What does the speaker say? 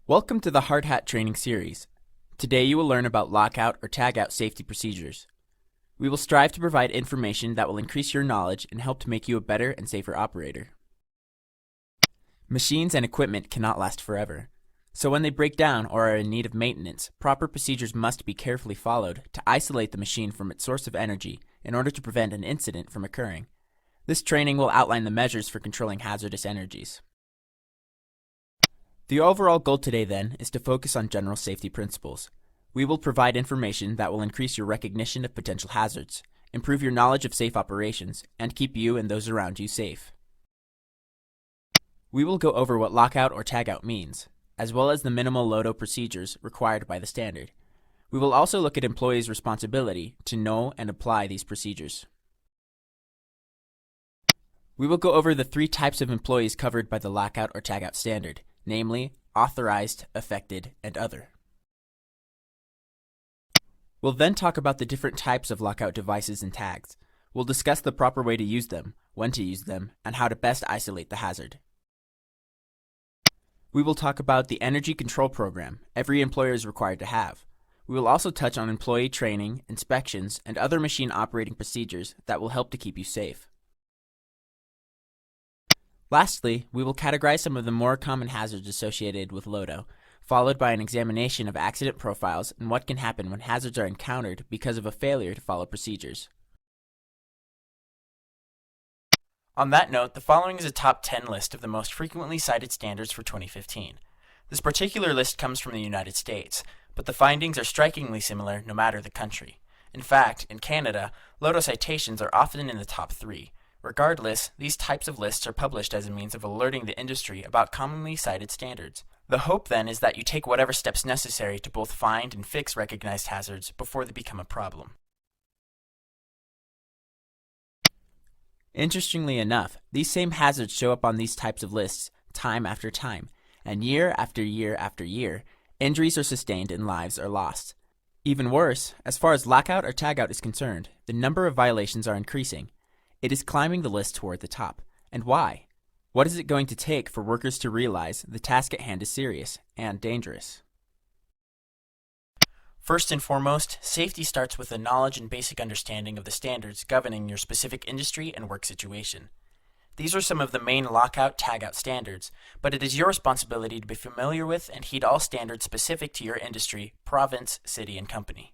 Welcome to the Hard Hat Training Series. Today you will learn about lockout or tagout safety procedures. We will strive to provide information that will increase your knowledge and help to make you a better and safer operator. Machines and equipment cannot last forever, so when they break down or are in need of maintenance, proper procedures must be carefully followed to isolate the machine from its source of energy in order to prevent an incident from occurring. This training will outline the measures for controlling hazardous energies. The overall goal today, then, is to focus on general safety principles. We will provide information that will increase your recognition of potential hazards, improve your knowledge of safe operations, and keep you and those around you safe. We will go over what lockout or tagout means, as well as the minimal LOTO procedures required by the standard. We will also look at employees' responsibility to know and apply these procedures. We will go over the three types of employees covered by the lockout or tagout standard, namely authorized, affected, and other. We'll then talk about the different types of lockout devices and tags. We'll discuss the proper way to use them, when to use them, and how to best isolate the hazard. We will talk about the energy control program every employer is required to have. We will also touch on employee training, inspections, and other machine operating procedures that will help to keep you safe. Lastly, we will categorize some of the more common hazards associated with LOTO, followed by an examination of accident profiles and what can happen when hazards are encountered because of a failure to follow procedures. On that note, the following is a top 10 list of the most frequently cited standards for 2015. This particular list comes from the United States, but the findings are strikingly similar no matter the country. In fact, in Canada, LOTO citations are often in the top 3. Regardless, these types of lists are published as a means of alerting the industry about commonly cited standards. The hope then is that you take whatever steps necessary to both find and fix recognized hazards before they become a problem. Interestingly enough, these same hazards show up on these types of lists time after time, and year after year after year, injuries are sustained and lives are lost. Even worse, as far as lockout or tagout is concerned, the number of violations are increasing. It is climbing the list toward the top. And why? What is it going to take for workers to realize the task at hand is serious and dangerous? First and foremost, safety starts with a knowledge and basic understanding of the standards governing your specific industry and work situation. These are some of the main lockout/tagout standards, but it is your responsibility to be familiar with and heed all standards specific to your industry, province, city, and company.